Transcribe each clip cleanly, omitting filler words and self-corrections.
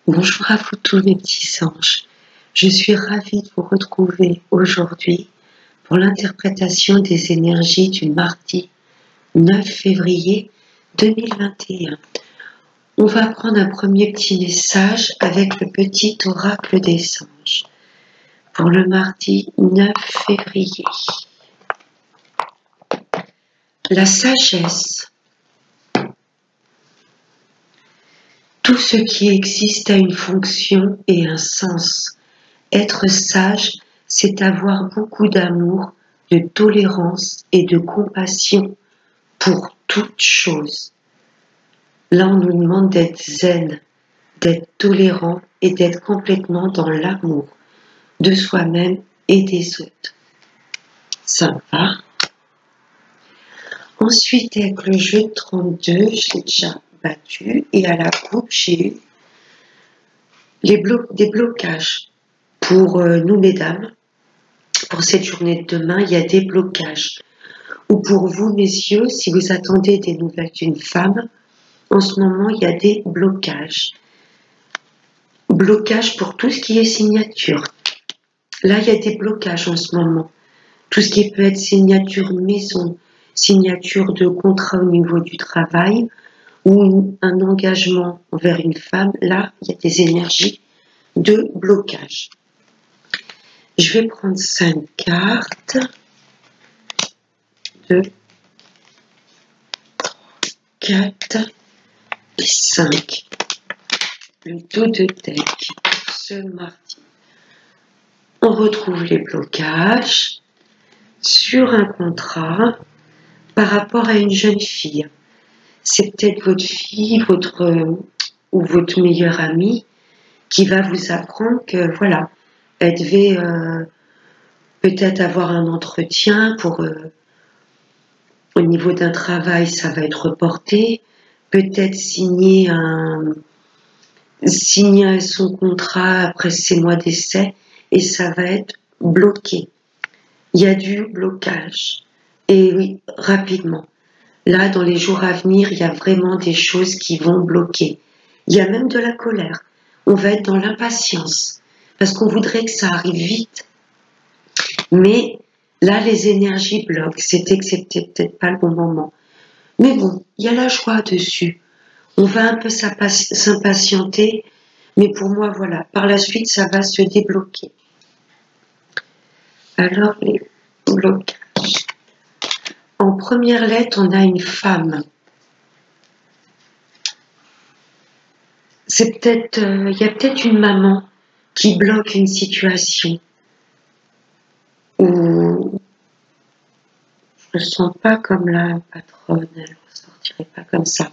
Bonjour à vous tous mes petits anges. Je suis ravie de vous retrouver aujourd'hui pour l'interprétation des énergies du mardi 9 février 2021. On va prendre un premier petit message avec le petit oracle des anges pour le mardi 9 février. La sagesse. Tout ce qui existe a une fonction et un sens. Être sage, c'est avoir beaucoup d'amour, de tolérance et de compassion pour toute chose. Là, on nous demande d'être zen, d'être tolérant et d'être complètement dans l'amour de soi-même et des autres. Ça va. Ensuite, avec le jeu de 32, j'ai déjà battu et à la coupe, j'ai eu des blocages. Pour nous, mesdames, pour cette journée de demain, il y a des blocages. Ou pour vous, messieurs, si vous attendez des nouvelles d'une femme, en ce moment, il y a des blocages. Blocages pour tout ce qui est signature. Là, il y a des blocages en ce moment. Tout ce qui peut être signature de maison, signature de contrat au niveau du travail, ou un engagement envers une femme, là, il y a des énergies de blocage. Je vais prendre 5 cartes. 2, 4 et 5. Le dos de deck ce mardi. On retrouve les blocages sur un contrat par rapport à une jeune fille. C'est peut-être votre fille, ou votre meilleure amie qui va vous apprendre que voilà, elle devait peut-être avoir un entretien pour au niveau d'un travail, ça va être reporté, peut-être signer son contrat après 6 mois d'essai et ça va être bloqué. Il y a du blocage. Et oui, rapidement. Là, dans les jours à venir, il y a vraiment des choses qui vont bloquer. Il y a même de la colère. On va être dans l'impatience parce qu'on voudrait que ça arrive vite. Mais là, les énergies bloquent. C'était que c'était peut-être pas le bon moment. Mais bon, il y a la joie dessus. On va un peu s'impatienter. Mais pour moi, voilà, par la suite, ça va se débloquer. Alors, les blocages. En première lettre, on a une femme. C'est peut-être, il y a peut-être une maman qui bloque une situation. Ou je ne sens pas comme la patronne, elle ne ressortirait pas comme ça.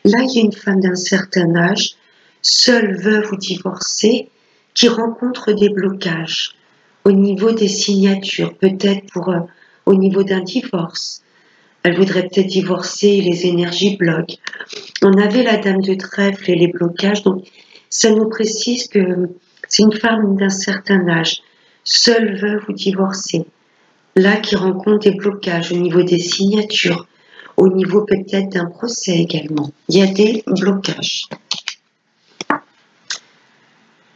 Là, il y a une femme d'un certain âge, seule veuve ou divorcée, qui rencontre des blocages au niveau des signatures, peut-être au niveau d'un divorce. Elle voudrait peut-être divorcer et les énergies bloquent. On avait la dame de trèfle et les blocages, donc ça nous précise que c'est une femme d'un certain âge, seule veuve ou divorcée, là qui rencontre des blocages au niveau des signatures, au niveau peut-être d'un procès également. Il y a des blocages.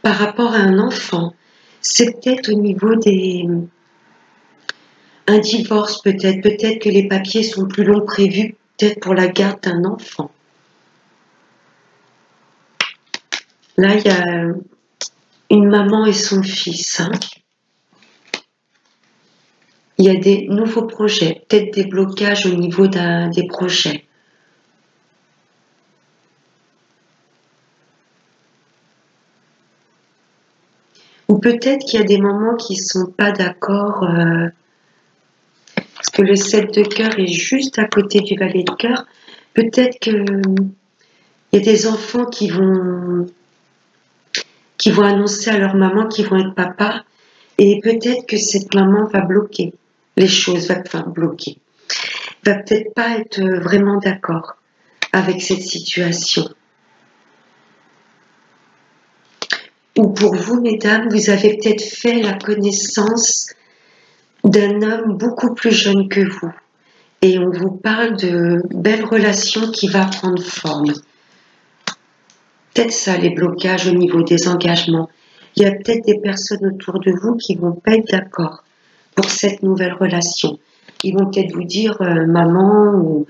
Par rapport à un enfant, c'est peut-être au niveau un divorce peut-être que les papiers sont plus longs prévus, peut-être pour la garde d'un enfant. Là, il y a une maman et son fils. Il y a des nouveaux projets, peut-être des blocages au niveau des projets. Ou peut-être qu'il y a des mamans qui ne sont pas d'accord, parce que le 7 de cœur est juste à côté du valet de cœur. Peut-être qu'il y a des enfants qui vont annoncer à leur maman qu'ils vont être papa, et peut-être que cette maman va bloquer les choses, va peut-être pas être vraiment d'accord avec cette situation. Ou pour vous, mesdames, vous avez peut-être fait la connaissance d'un homme beaucoup plus jeune que vous. Et on vous parle de belles relations qui vont prendre forme. peut-être ça, les blocages au niveau des engagements. Il y a peut-être des personnes autour de vous qui vont pas être d'accord pour cette nouvelle relation. Ils vont peut-être vous dire, maman, ou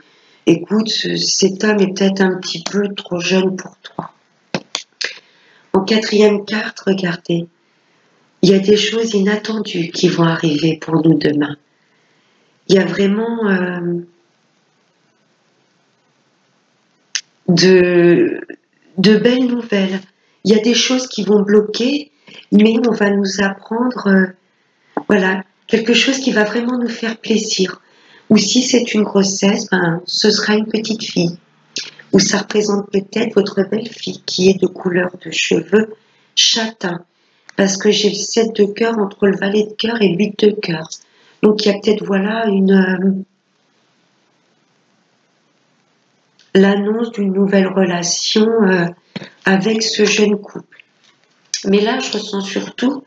écoute, cet homme est peut-être un petit peu trop jeune pour toi. En quatrième carte, regardez, il y a des choses inattendues qui vont arriver pour nous demain. Il y a vraiment de belles nouvelles. Il y a des choses qui vont bloquer, mais on va nous apprendre, voilà, quelque chose qui va vraiment nous faire plaisir. Ou si c'est une grossesse, ben, ce sera une petite fille. Ou ça représente peut-être votre belle-fille qui est de couleur de cheveux châtain. Parce que j'ai le 7 de cœur entre le valet de cœur et le 8 de cœur. Donc il y a peut-être, voilà, l'annonce d'une nouvelle relation avec ce jeune couple. Mais là, je ressens surtout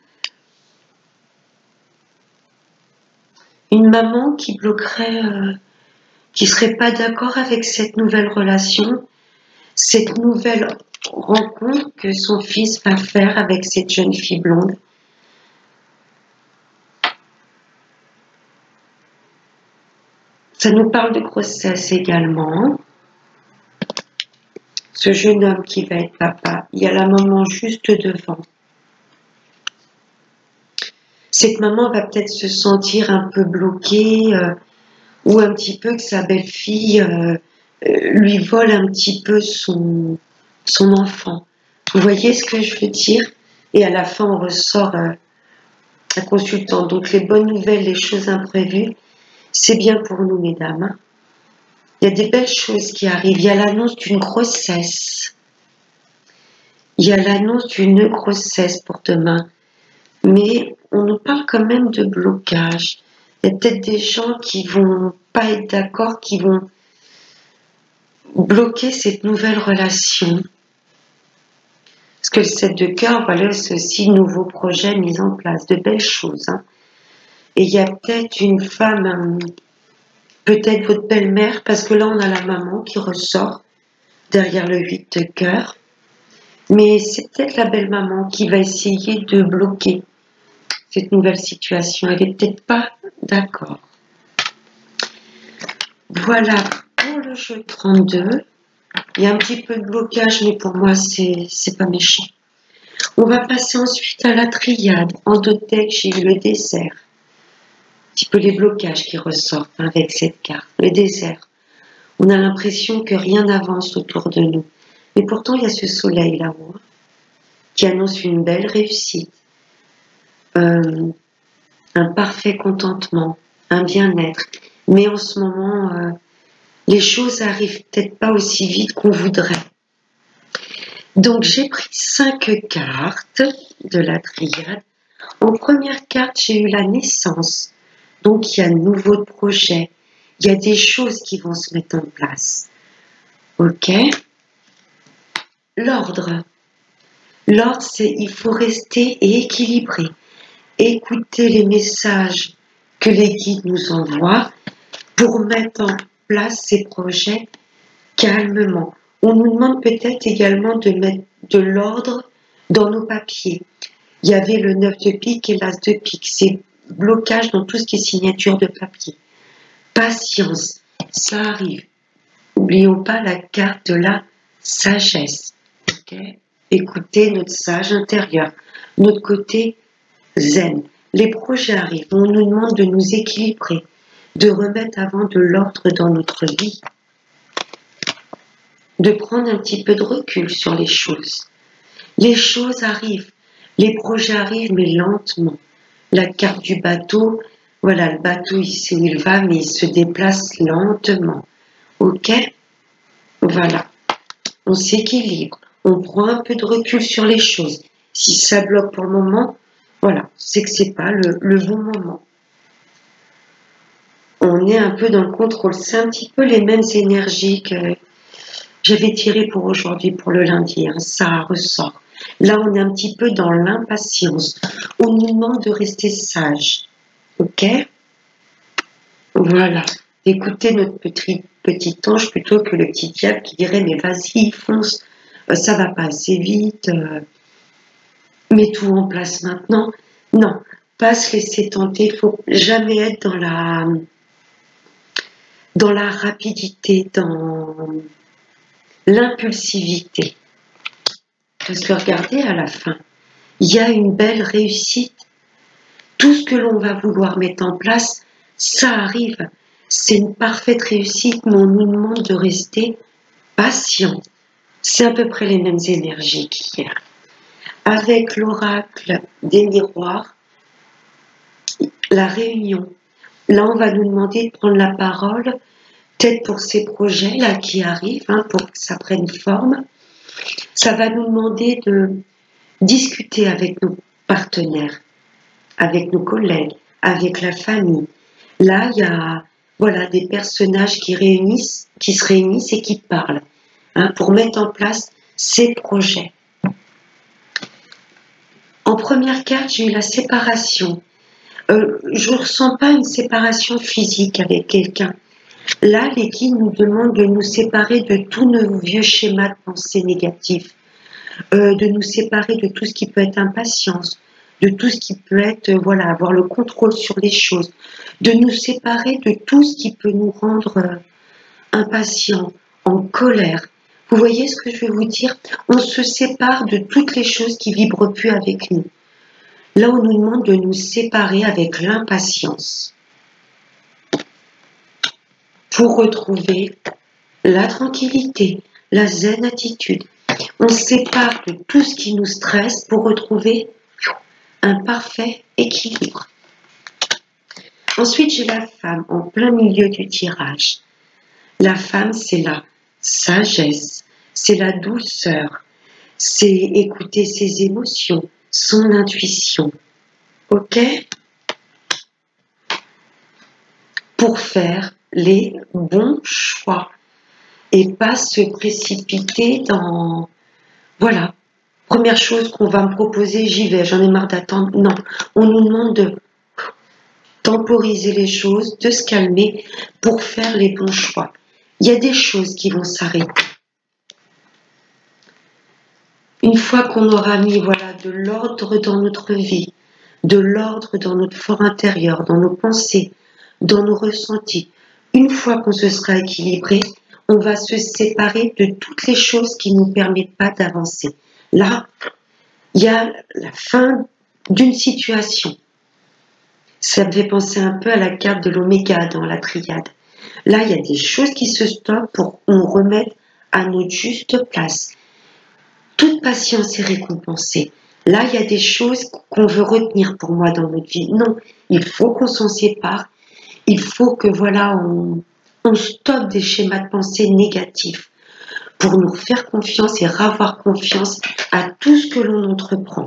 une maman qui bloquerait, qui serait pas d'accord avec cette nouvelle relation, cette nouvelle rencontre que son fils va faire avec cette jeune fille blonde. Ça nous parle de grossesse également. Ce jeune homme qui va être papa, il y a la maman juste devant. Cette maman va peut-être se sentir un peu bloquée ou un petit peu que sa belle-fille lui vole un petit peu son enfant. Vous voyez ce que je veux dire? Et à la fin, on ressort un consultant. Donc les bonnes nouvelles, les choses imprévues, c'est bien pour nous, mesdames. Hein. Il y a des belles choses qui arrivent. Il y a l'annonce d'une grossesse. Il y a l'annonce d'une grossesse pour demain. Mais on nous parle quand même de blocage. Il y a peut-être des gens qui vont pas être d'accord, qui vont bloquer cette nouvelle relation. Parce que le 7 de cœur, voilà, c'est aussi de nouveaux projets mis en place, de belles choses. Hein. Et il y a peut-être une femme, peut-être votre belle-mère, parce que là on a la maman qui ressort derrière le 8 de cœur. Mais c'est peut-être la belle-maman qui va essayer de bloquer cette nouvelle situation. Elle n'est peut-être pas d'accord. Voilà pour le jeu 32. Il y a un petit peu de blocage, mais pour moi, c'est pas méchant. On va passer ensuite à la triade. En deux decks, j'ai eu le désert. Un petit peu les blocages qui ressortent avec cette carte. Le désert. On a l'impression que rien n'avance autour de nous. Mais pourtant, il y a ce soleil là-haut qui annonce une belle réussite. Un parfait contentement, un bien-être. Mais en ce moment, les choses arrivent peut-être pas aussi vite qu'on voudrait. Donc j'ai pris 5 cartes de la triade. En première carte, j'ai eu la naissance. Donc il y a de nouveaux projets. Il y a des choses qui vont se mettre en place. Ok? L'ordre. L'ordre, c'est il faut rester équilibré. Écouter les messages que les guides nous envoient pour mettre en place ces projets calmement. On nous demande peut-être également de mettre de l'ordre dans nos papiers. Il y avait le 9 de pique et l'as de pique. C'est blocage dans tout ce qui est signature de papier. Patience, ça arrive. N'oublions pas la carte de la sagesse. Okay? Écoutez notre sage intérieur, notre côté zen. Les projets arrivent. On nous demande de nous équilibrer, de remettre avant de l'ordre dans notre vie, de prendre un petit peu de recul sur les choses. Les choses arrivent, les projets arrivent, mais lentement. La carte du bateau, voilà, le bateau, il sait où il va, mais il se déplace lentement. Ok? Voilà. On s'équilibre, on prend un peu de recul sur les choses. Si ça bloque pour le moment, voilà, c'est que c'est pas le bon moment. On est un peu dans le contrôle. C'est un petit peu les mêmes énergies que j'avais tirées pour aujourd'hui, pour le lundi. Hein, ça ressort. Là, on est un petit peu dans l'impatience. On nous demande de rester sage. Ok? Voilà. D'écouter notre petit ange plutôt que le petit diable qui dirait mais vas-y, fonce, ça va pas assez vite, mets tout en place maintenant. Non, pas se laisser tenter, il faut jamais être dans la rapidité, dans l'impulsivité. Parce que regardez, à la fin, il y a une belle réussite. Tout ce que l'on va vouloir mettre en place, ça arrive. C'est une parfaite réussite, mais on nous demande de rester patient. C'est à peu près les mêmes énergies qu'hier. Avec l'oracle des miroirs, la réunion. Là, on va nous demander de prendre la parole, peut-être pour ces projets-là qui arrivent, pour que ça prenne forme. Ça va nous demander de discuter avec nos partenaires, avec nos collègues, avec la famille. Là, il y a des personnages qui se réunissent et qui parlent pour mettre en place ces projets. En première carte, j'ai eu la séparation. Je ne ressens pas une séparation physique avec quelqu'un. Là, les guides nous demandent de nous séparer de tous nos vieux schémas de pensée négatifs, de nous séparer de tout ce qui peut être impatience, de tout ce qui peut être, avoir le contrôle sur les choses, de nous séparer de tout ce qui peut nous rendre impatients, en colère. Vous voyez ce que je veux vous dire? On se sépare de toutes les choses qui vibrent plus avec nous. Là, on nous demande de nous séparer avec l'impatience pour retrouver la tranquillité, la zen attitude. On se sépare de tout ce qui nous stresse pour retrouver un parfait équilibre. Ensuite, j'ai la femme en plein milieu du tirage. La femme, c'est la sagesse, c'est la douceur, c'est écouter ses émotions, son intuition. Ok? Pour faire les bons choix et pas se précipiter dans... Voilà, première chose qu'on va me proposer, j'y vais, j'en ai marre d'attendre. Non, on nous demande de temporiser les choses, de se calmer pour faire les bons choix. Il y a des choses qui vont s'arrêter. Une fois qu'on aura mis de l'ordre dans notre vie, de l'ordre dans notre fort intérieur, dans nos pensées, dans nos ressentis, une fois qu'on se sera équilibré, on va se séparer de toutes les choses qui ne nous permettent pas d'avancer. Là, il y a la fin d'une situation. Ça me fait penser un peu à la carte de l'oméga dans la triade. Là, il y a des choses qui se stoppent pour nous remettre à notre juste place. Toute patience est récompensée. Là, il y a des choses qu'on veut retenir pour moi dans notre vie. Non, il faut qu'on s'en sépare. Il faut que on stoppe des schémas de pensée négatifs pour nous faire confiance et avoir confiance à tout ce que l'on entreprend.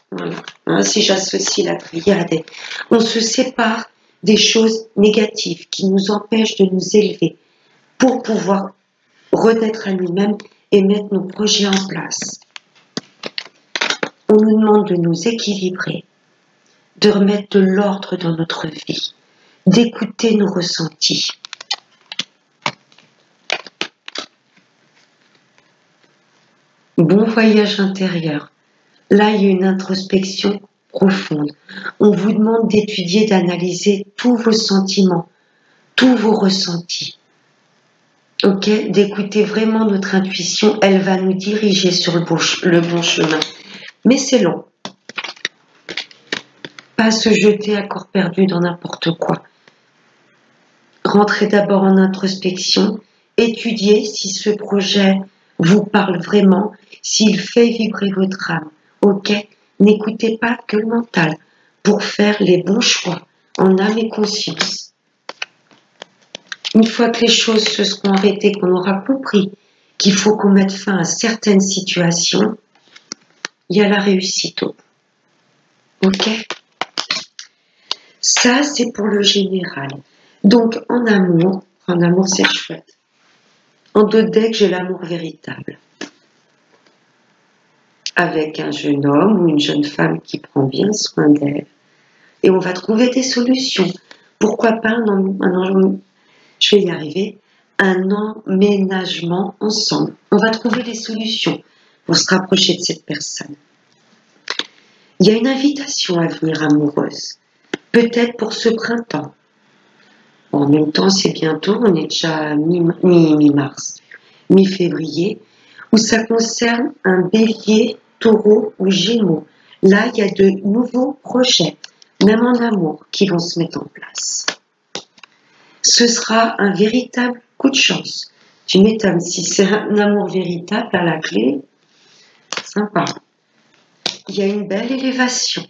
Voilà. Si j'associe la triade, on se sépare des choses négatives qui nous empêchent de nous élever pour pouvoir renaître à nous-mêmes et mettre nos projets en place. On nous demande de nous équilibrer, de remettre de l'ordre dans notre vie, d'écouter nos ressentis. Bon voyage intérieur. Là, il y a une introspection profonde. On vous demande d'étudier, d'analyser tous vos sentiments, tous vos ressentis. Ok, d'écouter vraiment notre intuition, elle va nous diriger sur le bon chemin. Mais c'est long. Pas se jeter à corps perdu dans n'importe quoi. Rentrez d'abord en introspection, étudiez si ce projet vous parle vraiment, s'il fait vibrer votre âme. Ok, n'écoutez pas que le mental pour faire les bons choix en âme et conscience. Une fois que les choses se seront arrêtées, qu'on aura compris qu'il faut qu'on mette fin à certaines situations, il y a la réussite au bout. Ok? Ça, c'est pour le général. Donc, en amour c'est chouette. En dodeck, j'ai l'amour véritable. Avec un jeune homme ou une jeune femme qui prend bien soin d'elle. Et on va trouver des solutions. Pourquoi pas je vais y arriver. un emménagement ensemble. On va trouver des solutions pour se rapprocher de cette personne. Il y a une invitation à venir amoureuse, peut-être pour ce printemps. En même temps, c'est bientôt, on est déjà mi-mars, mi-février, où ça concerne un bélier, taureau ou gémeaux. Là, il y a de nouveaux projets, même en amour, qui vont se mettre en place. Ce sera un véritable coup de chance. Tu m'étonnes, si c'est un amour véritable à la clé, sympa. Il y a une belle élévation.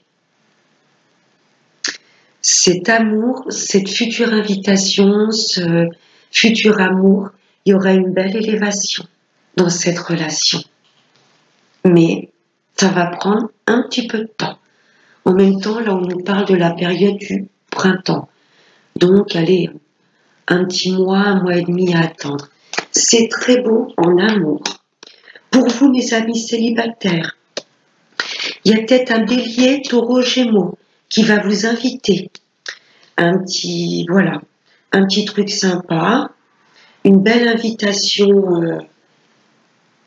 Cet amour, cette future invitation, ce futur amour, il y aura une belle élévation dans cette relation. Mais ça va prendre un petit peu de temps. En même temps, là, on nous parle de la période du printemps. Donc, allez, un petit mois, un mois et demi à attendre. C'est très beau en amour. Pour vous, mes amis célibataires, il y a peut-être un bélier, taureau, gémeaux qui va vous inviter. Un petit, voilà, un petit truc sympa, une belle invitation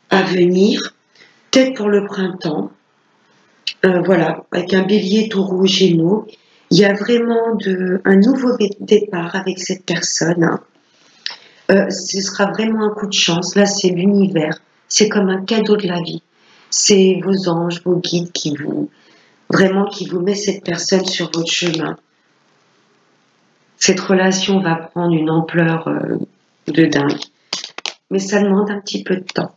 à venir, peut-être pour le printemps. Voilà, avec un bélier, taureau, gémeaux. Il y a vraiment un nouveau départ avec cette personne. Hein. Ce sera vraiment un coup de chance. Là, c'est l'univers. C'est comme un cadeau de la vie. C'est vos anges, vos guides qui vous met cette personne sur votre chemin. Cette relation va prendre une ampleur de dingue. Mais ça demande un petit peu de temps.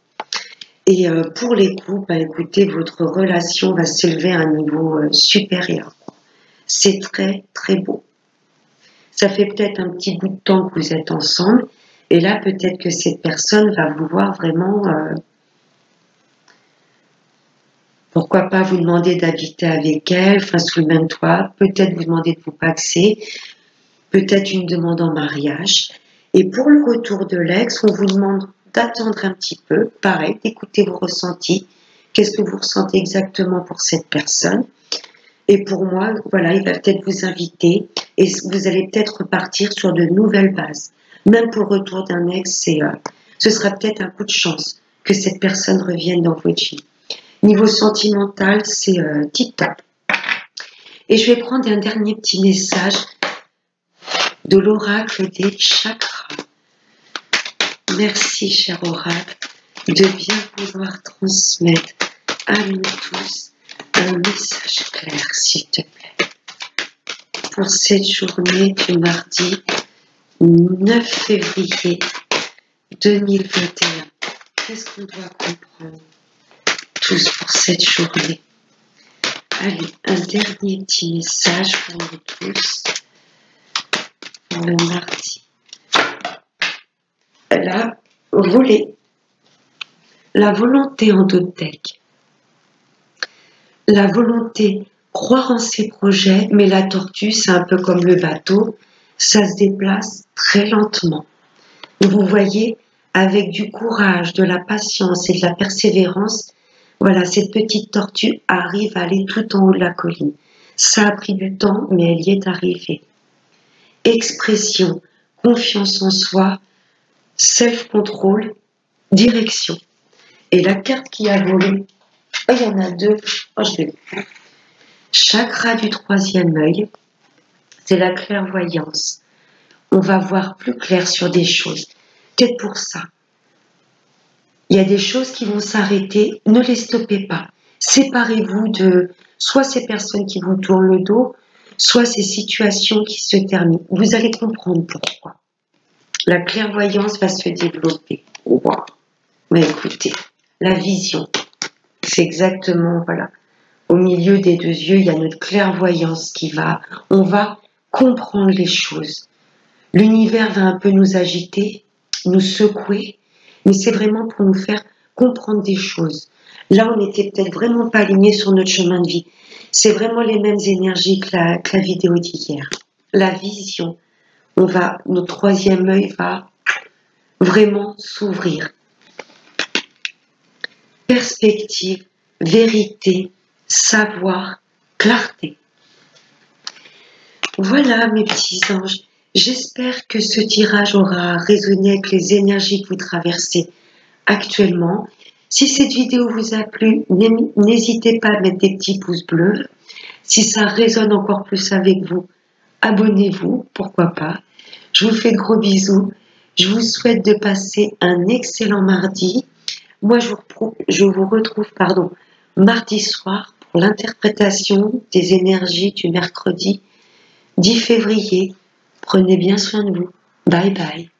Et pour les couples, écoutez, votre relation va s'élever à un niveau supérieur. C'est très, très beau. Ça fait peut-être un petit bout de temps que vous êtes ensemble. Et là, peut-être que cette personne va vouloir vraiment... pourquoi pas vous demander d'habiter avec elle, enfin sous le même toit. Peut-être vous demander de vous paxer. Peut-être une demande en mariage. Et pour le retour de l'ex, on vous demande d'attendre un petit peu, pareil, d'écouter vos ressentis. Qu'est-ce que vous ressentez exactement pour cette personne? Et pour moi, voilà, il va peut-être vous inviter et vous allez peut-être repartir sur de nouvelles bases. Même pour le retour d'un ex, ce sera peut-être un coup de chance que cette personne revienne dans votre vie. Niveau sentimental, c'est tip-top. Et je vais prendre un dernier petit message de l'oracle des chakras. Merci, cher oracle, de bien vouloir transmettre à nous tous un message clair, s'il te plaît. Pour cette journée du mardi 9 février 2021, qu'est-ce qu'on doit comprendre tous pour cette journée? Allez, un dernier petit message pour nous tous, pour le mardi. Là, voler. La volonté en deck. La volonté, croire en ses projets, mais la tortue, c'est un peu comme le bateau, ça se déplace très lentement. Vous voyez, avec du courage, de la patience et de la persévérance, voilà, cette petite tortue arrive à aller tout en haut de la colline. Ça a pris du temps, mais elle y est arrivée. Expression, confiance en soi, self-control, direction. Et la carte qui a volé, il y en a deux, je vais le prendre. Chakra du troisième œil, c'est la clairvoyance. On va voir plus clair sur des choses. Peut-être pour ça. Il y a des choses qui vont s'arrêter, ne les stoppez pas. Séparez-vous de soit ces personnes qui vous tournent le dos, soit ces situations qui se terminent. Vous allez comprendre pourquoi. La clairvoyance va se développer. Wow. Mais écoutez, la vision, c'est exactement, voilà. Au milieu des deux yeux, il y a notre clairvoyance on va comprendre les choses. L'univers va un peu nous agiter, nous secouer, mais c'est vraiment pour nous faire comprendre des choses. Là, on n'était peut-être vraiment pas alignés sur notre chemin de vie. C'est vraiment les mêmes énergies que la vidéo d'hier. La vision, notre troisième œil va vraiment s'ouvrir. Perspective, vérité, savoir, clarté. Voilà mes petits anges. J'espère que ce tirage aura résonné avec les énergies que vous traversez actuellement. Si cette vidéo vous a plu, n'hésitez pas à mettre des petits pouces bleus. Si ça résonne encore plus avec vous, abonnez-vous, pourquoi pas. Je vous fais de gros bisous. Je vous souhaite de passer un excellent mardi. Moi, je vous retrouve mardi soir pour l'interprétation des énergies du mercredi 10 février. Prenez bien soin de vous. Bye bye.